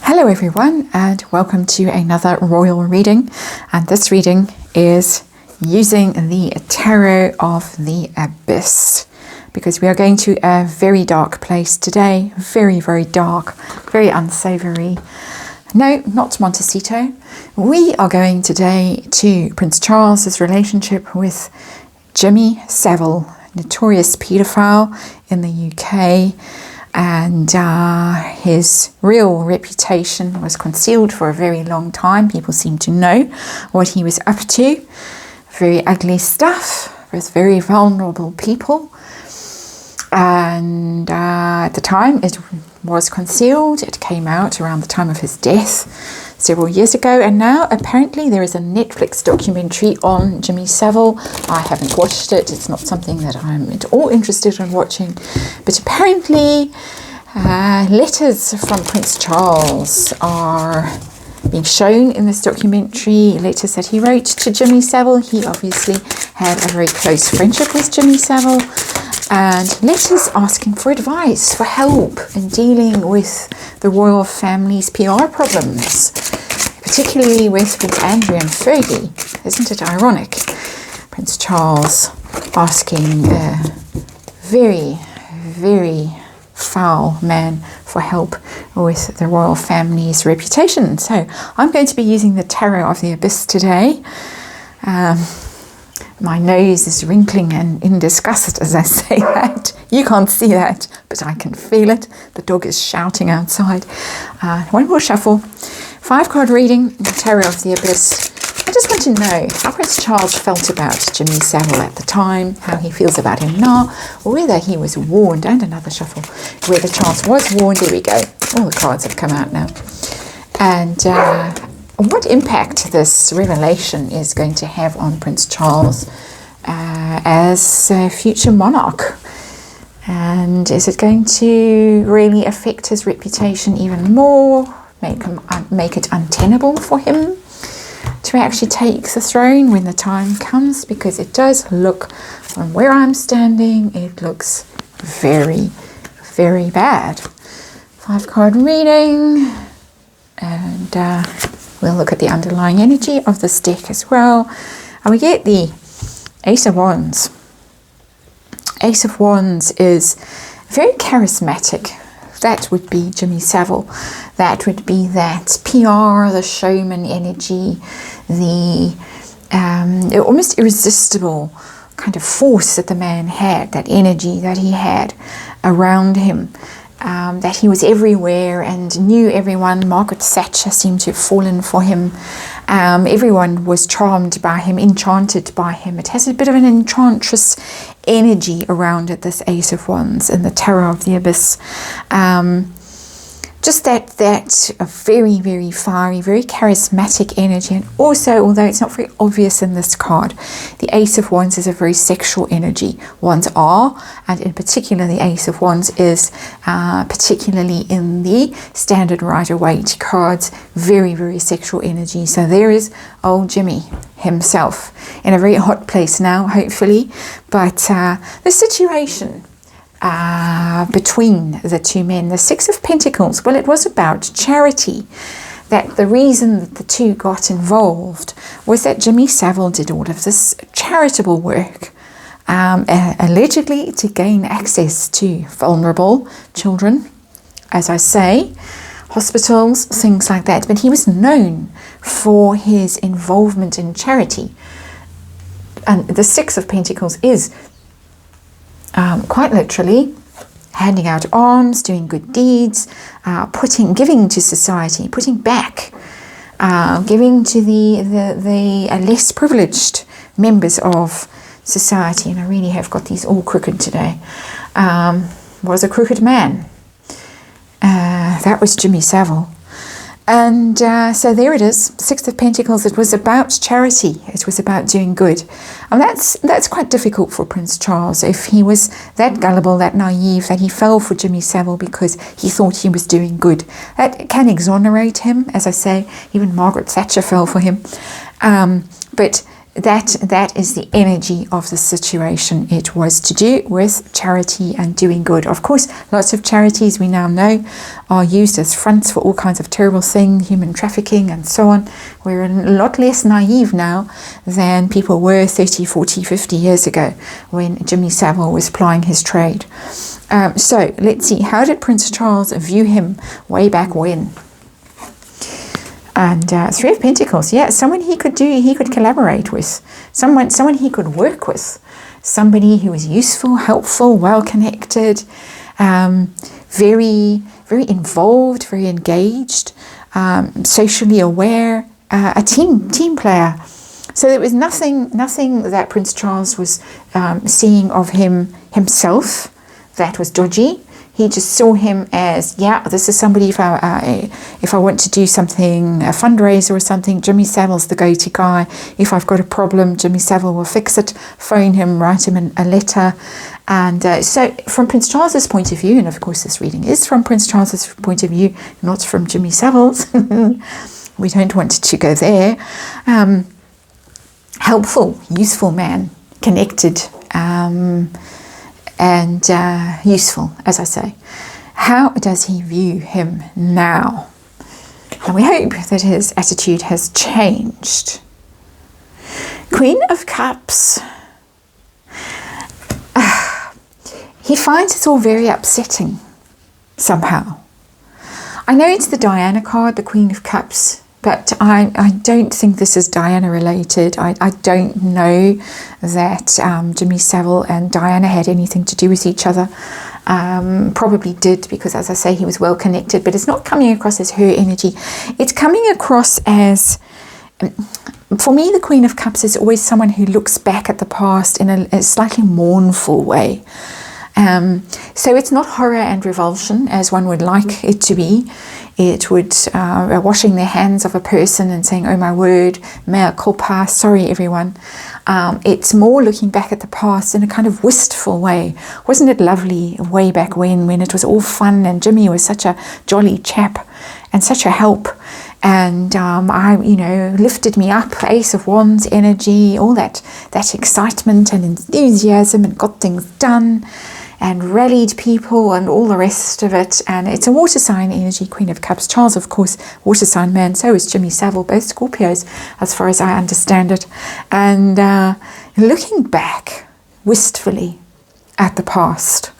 Hello everyone, and welcome to another royal reading, and this reading is using the Tarot of the Abyss because we are going to a very dark place today. Very dark, very unsavory. No, not Montecito. We are going today to Prince Charles's relationship with Jimmy Savile, notorious paedophile in the UK. And his real reputation was concealed for a very long time. People seem to know what he was up to. Very ugly stuff with very vulnerable people. And at the time it was concealed. It came out around the time of his death several years ago. And now apparently there is a Netflix documentary on Jimmy Savile. I haven't watched it. It's not something that I'm at all interested in watching. But apparently letters from Prince Charles are being shown in this documentary. Letters that he wrote to Jimmy Savile. He obviously had a very close friendship with Jimmy Savile. And letters asking for advice, for help in dealing with the royal family's PR problems, particularly with Prince Andrew and Fergie. Isn't it ironic? Prince Charles asking a very foul man for help with the royal family's reputation. So I'm going to be using the Tarot of the Abyss today. My nose is wrinkling and in disgust as I say that. You can't see that, but I can feel it. The dog is shouting outside. One more shuffle. 5-card reading, the Tarot of the Abyss. I just want to know how Prince Charles felt about Jimmy Savile at the time, how he feels about him now, or whether he was warned. And another shuffle. Whether Charles was warned. There we go. All the cards have come out now. And what impact this revelation is going to have on Prince Charles as a future monarch. And is it going to really affect his reputation even more, make it untenable for him to actually take the throne when the time comes? Because it does look, from where I'm standing, it looks very bad. 5-card reading, and we'll look at the underlying energy of this deck as well. And we get the Ace of Wands. Ace of Wands is very charismatic. That would be Jimmy Savile. That would be that PR, the showman energy, the almost irresistible kind of force that the man had, that energy that he had around him. That he was everywhere and knew everyone. Margaret Thatcher seemed to have fallen for him. Everyone was charmed by him, enchanted by him. It has a bit of an enchantress energy around it, this Ace of Wands and the Tarot of the Abyss. Just that very fiery, very charismatic energy. And also, although it's not very obvious in this card, the Ace of Wands is a very sexual energy. Wands are, and in particular the Ace of Wands is, particularly in the Standard Rider-Waite cards, very sexual energy. So there is old Jimmy himself in a very hot place now, hopefully. But the situation between the two men, the Six of Pentacles, well, it was about charity. That the reason that the two got involved was that Jimmy Savile did all of this charitable work, allegedly to gain access to vulnerable children, as I say, hospitals, things like that. But he was known for his involvement in charity. And the Six of Pentacles is quite literally handing out alms, doing good deeds, giving to society, putting back, giving to the less privileged members of society. And I really have got these all crooked today. Was a crooked man. That was Jimmy Savile. And so there it is, Six of Pentacles. It was about charity. It was about doing good. And that's quite difficult for Prince Charles. If he was that gullible, that naive, that he fell for Jimmy Savile because he thought he was doing good, that can exonerate him. As I say, even Margaret Thatcher fell for him. But that is the energy of the situation. It was to do with charity and doing good. Of course, lots of charities we now know are used as fronts for all kinds of terrible things, human trafficking and so on. We're a lot less naive now than people were 30, 40, 50 years ago when Jimmy Savile was plying his trade. So let's see, how did Prince Charles view him way back when? And Three of Pentacles, yeah, someone he could collaborate with, someone he could work with, somebody who was useful, helpful, well connected, very, very involved, very engaged, socially aware, a team player. So there was nothing that Prince Charles was seeing of himself that was dodgy. He just saw him as, yeah, this is somebody, if I want to do something, a fundraiser or something, Jimmy Savile's the go-to guy. If I've got a problem, Jimmy Savile will fix it. Phone him, write him a letter. And so from Prince Charles's point of view, and of course this reading is from Prince Charles's point of view, not from Jimmy Savile's. We don't want to go there. Helpful, useful man, connected, and useful, as I say. How does he view him now? And we hope that his attitude has changed. Queen of Cups. He finds it all very upsetting, somehow. I know it's the Diana card, the Queen of Cups, but I don't think this is Diana related. I don't know that Jimmy Savile and Diana had anything to do with each other. Probably did, because as I say, he was well connected, but it's not coming across as her energy. It's coming across as, for me, the Queen of Cups is always someone who looks back at the past in a slightly mournful way. So it's not horror and revulsion as one would like it to be. It would washing their hands of a person and saying, oh my word, mea culpa, sorry everyone. It's more looking back at the past in a kind of wistful way. Wasn't it lovely way back when it was all fun and Jimmy was such a jolly chap and such a help, and lifted me up, Ace of Wands energy, all that excitement and enthusiasm, and got things done and rallied people and all the rest of it. And it's a water sign energy, Queen of Cups. Charles, of course, water sign man. So is Jimmy Savile, both Scorpios, as far as I understand it. And looking back wistfully at the past.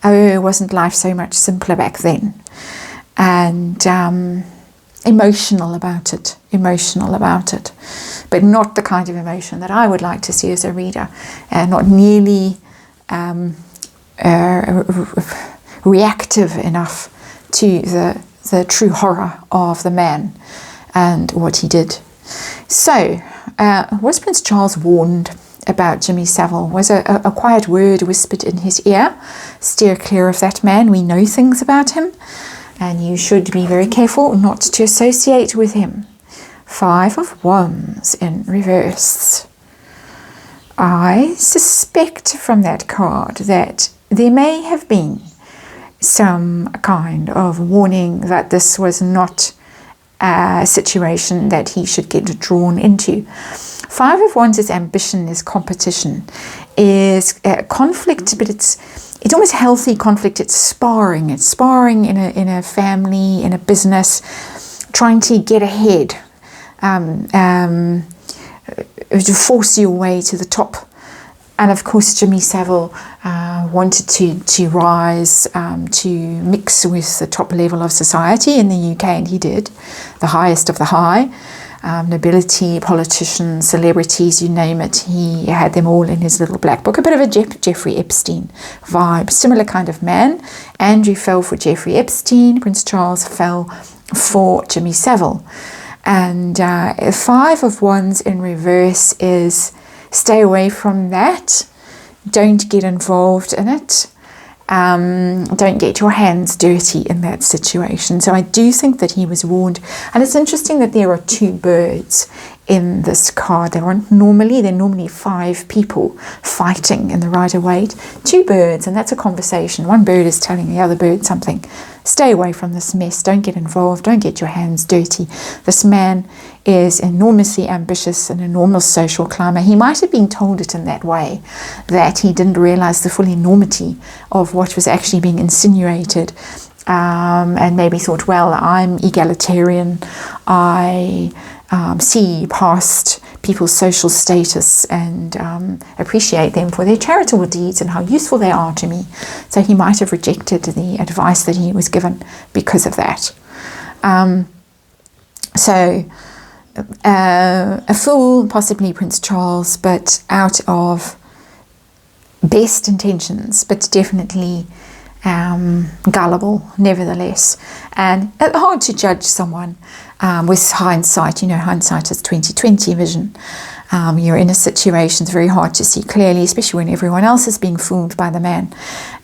Oh, wasn't life so much simpler back then? And emotional about it, but not the kind of emotion that I would like to see as a reader, not nearly reactive enough to the true horror of the man and what he did. So, was Prince Charles warned about Jimmy Savile? Was a quiet word whispered in his ear? Steer clear of that man. We know things about him, and you should be very careful not to associate with him. 5 of Wands in reverse. I suspect from that card that there may have been some kind of warning that this was not a situation that he should get drawn into. 5 of Wands is ambition, is competition, is conflict, but it's almost healthy conflict. It's sparring. It's sparring in a family, in a business, trying to get ahead, to force your way to the top. And of course, Jimmy Savile wanted to rise, to mix with the top level of society in the UK, and he did, the highest of the high. Nobility, politicians, celebrities, you name it. He had them all in his little black book. A bit of a Jeffrey Epstein vibe. Similar kind of man. Andrew fell for Jeffrey Epstein. Prince Charles fell for Jimmy Savile. And 5 of Wands in reverse is stay away from that. Don't get involved in it. Don't get your hands dirty in that situation. So I do think that he was warned. And it's interesting that there are 2 birds in this card. They're normally 5 people fighting in the Rider-Waite. 2 birds, and that's a conversation. One bird is telling the other bird something. stay away from this mess. Don't get involved. Don't get your hands dirty. This man is enormously ambitious, an enormous social climber. He might have been told it in that way, that he didn't realize the full enormity of what was actually being insinuated, and maybe thought, well, I'm egalitarian. I see past people's social status and appreciate them for their charitable deeds and how useful they are to me. So he might have rejected the advice that he was given because of that. A fool, possibly Prince Charles, but out of best intentions, but definitely gullible nevertheless, and hard to judge someone with hindsight. Hindsight is 20/20 vision. You're in a situation, it's very hard to see clearly, especially when everyone else is being fooled by the man,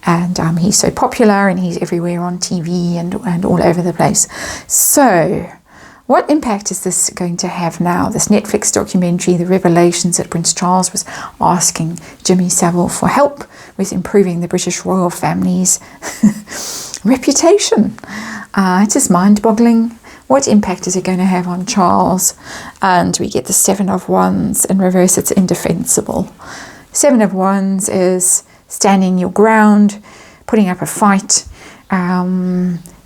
and he's so popular and he's everywhere on TV and all over the place. So what impact is this going to have now? This Netflix documentary, the revelations that Prince Charles was asking Jimmy Savile for help with improving the British royal family's reputation. It's just mind-boggling. What impact is it going to have on Charles? And we get the Seven of Wands in reverse. It's indefensible. Seven of Wands is standing your ground, putting up a fight.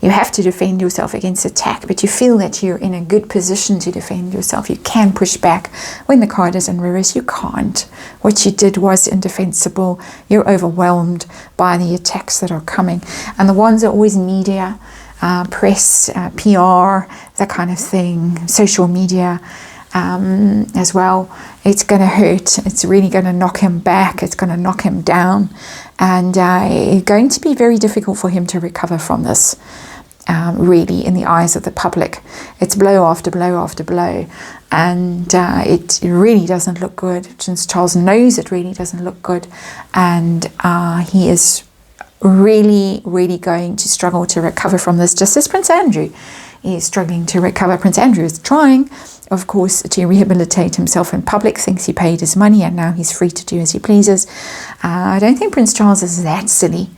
You have to defend yourself against attack, but you feel that you're in a good position to defend yourself. You can push back. When the card is in reverse, you can't. What you did was indefensible. You're overwhelmed by the attacks that are coming. And the wands are always media, press, PR, that kind of thing, social media as well. It's going to hurt. It's really going to knock him back. It's going to knock him down. And it's going to be very difficult for him to recover from this, really, in the eyes of the public. It's blow after blow after blow. And it really doesn't look good. Prince Charles knows it really doesn't look good. And he is really, really going to struggle to recover from this, just as Prince Andrew is struggling to recover. Prince Andrew is trying, of course, to rehabilitate himself in public, thinks he paid his money and now he's free to do as he pleases. I don't think Prince Charles is that silly,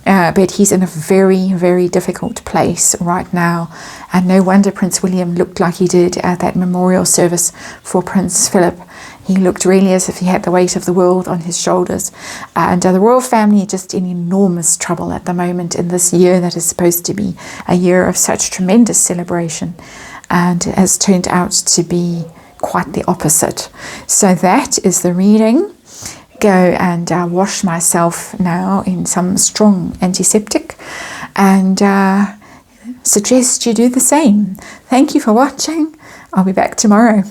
but he's in a very, very difficult place right now. And no wonder Prince William looked like he did at that memorial service for Prince Philip. He looked really as if he had the weight of the world on his shoulders. And the royal family are just in enormous trouble at the moment in this year that is supposed to be a year of such tremendous celebration, and has turned out to be quite the opposite. So that is the reading. Go and wash myself now in some strong antiseptic, and suggest you do the same. Thank you for watching. I'll be back tomorrow.